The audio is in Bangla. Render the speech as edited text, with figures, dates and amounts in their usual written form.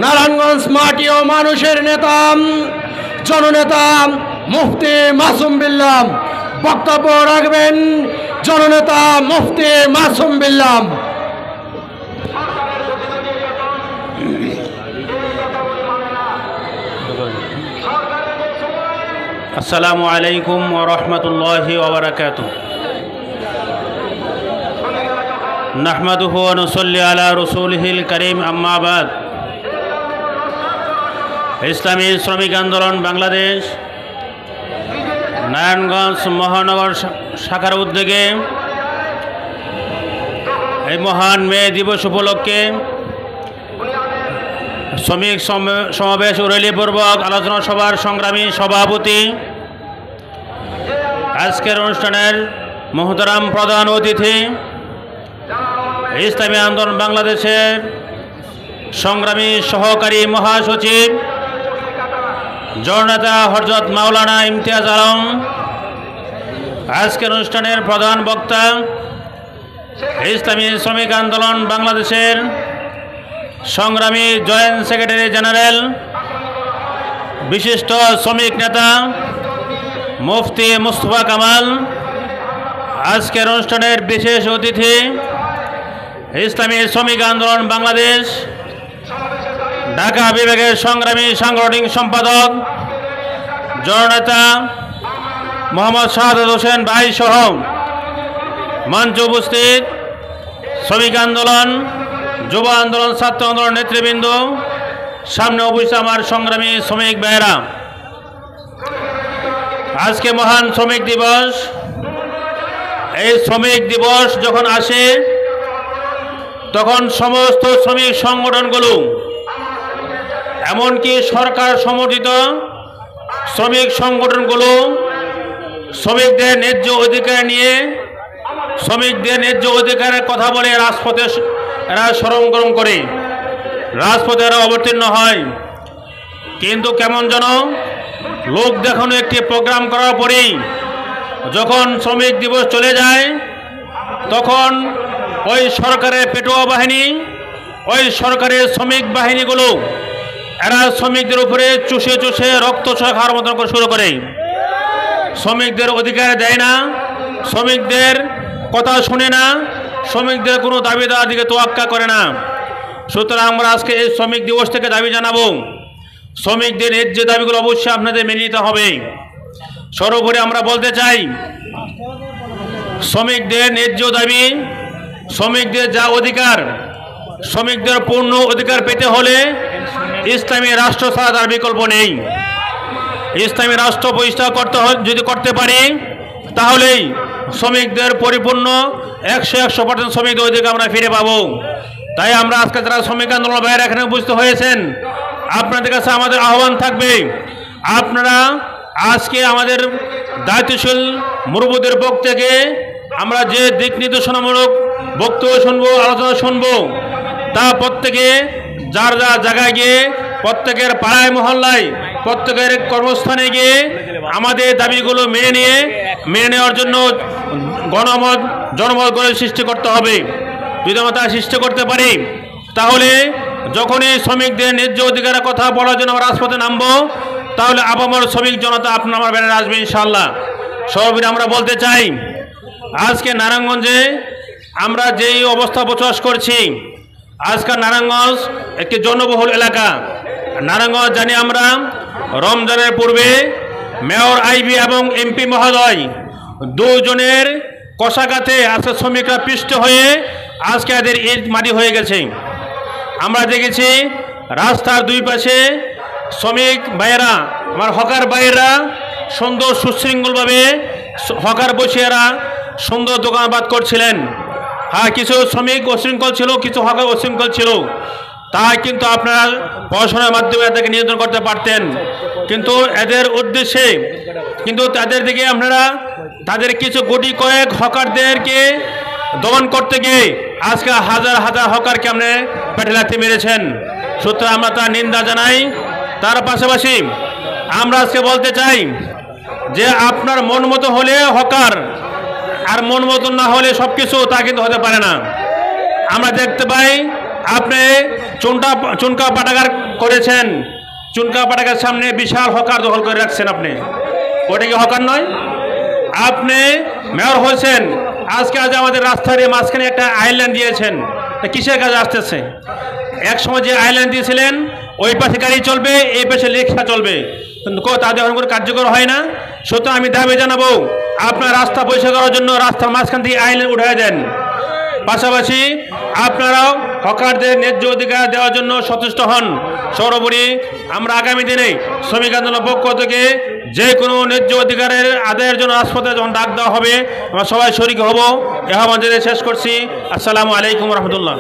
নারায়ণগঞ্জ মাটি ও মানুষের নেতা জননেতা মুফতি মাসুম বিল্লাহ বক্তব্য রাখবেন। জননেতা মুফতি মাসুম বিল্লাহ। আসসালামু আলাইকুম ওয়া রাহমাতুল্লাহি ওয়া বারাকাতুহু। নাহমাদুহু ওয়া নুসাল্লি আলা রাসূলিহিল কারীম, আম্মা বাদ। ইসলামী শ্রমিক আন্দোলন বাংলাদেশ নারায়ণগঞ্জ মহানগর শাখার উদ্যোগে এই মহান মে দিবস উপলক্ষে শ্রমিক সমাবেশ ও র্যালিপূর্বক আলোচনা সভার সংগ্রামী সভাপতি, আজকের অনুষ্ঠানের মোহতারাম প্রধান অতিথি, ইসলামী আন্দোলন বাংলাদেশের সংগ্রামী সহকারী মহাসচিব জননেতা হযরত মাওলানা ইমতিয়াজ আলম, আজকের অনুষ্ঠানের প্রধান বক্তা, ইসলামী শ্রমিক আন্দোলন বাংলাদেশের সংগ্রামী জয়েন্ট সেক্রেটারি জেনারেল, বিশিষ্ট শ্রমিক নেতা মুফতি মুস্তফা কামাল, আজকের অনুষ্ঠানের বিশেষ অতিথি, ইসলামী শ্রমিক আন্দোলন বাংলাদেশ ঢাকা বিভাগের সংগ্রামী সাংগঠনিক সম্পাদক জননেতা মোহাম্মদ শাহাদাত হোসেন ভাই সহ মঞ্চে উপস্থিত শ্রমিক আন্দোলন, যুব আন্দোলন, ছাত্র আন্দোলন নেতৃবৃন্দ, সামনে উপস্থিত আমার সংগ্রামী শ্রমিক ভাইয়েরা, আজকে মহান শ্রমিক দিবস। এই শ্রমিক দিবস যখন আসে তখন সমস্ত শ্রমিক সংগঠনগুলো, এমনকি সরকার সমর্থিত শ্রমিক সংগঠনগুলো শ্রমিকদের ন্যায্য অধিকার নিয়ে, শ্রমিকদের ন্যায্য অধিকারের কথা বলে রাজপথে এরা সরগরম করে, রাজপথে এরা অবতীর্ণ হয়। কিন্তু কেমন যেন লোক দেখানো একটি প্রোগ্রাম করার পরেই যখন শ্রমিক দিবস চলে যায়, তখন ওই সরকারের পেটোয়া বাহিনী, ওই সরকারের শ্রমিক বাহিনীগুলো এরা শ্রমিকদের উপরে চুষে চুষে রক্ত খাওয়ার মতন করে শুরু করে। শ্রমিকদের অধিকার দেয় না, শ্রমিকদের কথা শুনে না, শ্রমিকদের কোনো দাবি দেওয়ার দিকে তোয়াক্কা করে না। সুতরাং আমরা আজকে এই শ্রমিক দিবস থেকে দাবি জানাবো, শ্রমিকদের ন্যায্য দাবিগুলো অবশ্যই আপনাদের মেনে নিতে হবে। সর্বোপরি আমরা বলতে চাই, শ্রমিকদের ন্যায্য দাবি, শ্রমিকদের যা অধিকার, শ্রমিকদের পূর্ণ অধিকার পেতে হলে ইসলামী রাষ্ট্র ছাড়া তার বিকল্প নেই। ইসলামী রাষ্ট্র প্রতিষ্ঠা যদি করতে পারি, তাহলেই শ্রমিকদের পরিপূর্ণ 100% শ্রমিকদের অধিকার আমরা ফিরে পাবো। তাই আমরা আজকে যারা শ্রমিক আন্দোলন বাইরে এখানে উপস্থিত হয়েছেন, আপনাদের কাছে আমাদের আহ্বান থাকবে, আপনারা আজকে আমাদের দায়িত্বশীল মুরব্বিদের পক্ষ থেকে আমরা যে দিক নির্দেশনামূলক বক্তব্য শুনবো, আলোচনা শুনবো, তা প্রত্যেকে যার যার জায়গায় গিয়ে, প্রত্যেকের পাড়ায় মহল্লায়, প্রত্যেকের কর্মস্থানে গিয়ে আমাদের দাবিগুলো মেনে নেওয়ার জন্য জনমত করে সৃষ্টি করতে হবে। যদি আমরা তা সৃষ্টি করতে পারি, তাহলে যখনই শ্রমিকদের ন্যায্য অধিকারের কথা বলার জন্য আমরা রাজপথে নামবো, তাহলে আপামর শ্রমিক জনতা আপনার আমার ব্যানারে আসবে ইনশাআল্লাহ। সর্বোপরি আমরা বলতে চাই, আজকে নারায়ণগঞ্জে আমরা যেই অবস্থা বসবাস করছি, আজকাল নারায়ণগঞ্জ একটি জনবহুল এলাকা। নারায়ণগঞ্জ জানি আমরা রমজানের পূর্বে মেয়র আইবি এবং এমপি মহোদয় দুজনের কষাঘাতে আজকে শ্রমিকরা পিষ্ট হয়ে আজকে এদের ইট মাটি হয়ে গেছে। আমরা দেখেছি রাস্তার দুই পাশে শ্রমিক ভাইয়েরা, আমার হকার ভাইয়েরা সুন্দর সুশৃঙ্খলভাবে হকার বসিয়েরা সুন্দর দোকানপাট করছিলেন। হ্যাঁ, কিছু শ্রমিক অশৃঙ্খল ছিল, কিছু হকার অশৃঙ্খল ছিল, তাই কিন্তু আপনারা পড়াশোনার মাধ্যমে এদেরকে নিয়ন্ত্রণ করতে পারতেন। কিন্তু এদের উদ্দেশ্যে, কিন্তু তাদের দিকে আপনারা তাদের কিছু গুটি কয়েক হকারদেরকে দমন করতে গিয়ে আজকে হাজার হাজার হকারকে আপনি পেটে লাথি মেরেছেন। সুতরাং আমরা তার নিন্দা জানাই। তার পাশাপাশি আমরা আজকে বলতে চাই যে আপনার মন মতো হলে হকার, আর মন মতো না হলে সব কিছু তা কিন্তু হতে পারে না। আমরা দেখতে পাই আপনি চুনকা পাঠাগার করেছেন, চুনকা পাঠাগার সামনে বিশাল হকার দখল করে রাখছেন। আপনি ওটা কি হকার নয়? আপনি মেয়র হয়েছেন, আজকে আজ আমাদের রাস্তার মাঝখানে একটা আইল্যান্ড দিয়েছেন, কিসের কাজে আসতেছে? এক সময় যে আইল্যান্ড দিয়েছিলেন ওই পাশে গাড়ি চলবে, এই পাশে রিক্সা চলবে, কিন্তু তাদের এখন কোনো কার্যকর হয় না। সুতরাং আমি দাবি জানাবো আপনার রাস্তা পরিষ্কার করার জন্য রাস্তার মাঝখান থেকে আইল্যান্ড উঠায় দেন। পাশাপাশি আপনারাও হকারদের ন্যায্য অধিকার দেওয়ার জন্য সচেষ্ট হন। সর্বোপরি আমরা আগামী দিনে শ্রমিক আন্দোলনের পক্ষ থেকে যে কোনো ন্যায্য অধিকারের আদায়ের জন্য রাজপথে যখন ডাক দেওয়া হবে আমরা সবাই শরিক হব। এ আহ্বান শেষ করছি। আসসালামু আলাইকুম রহমতুল্লাহ।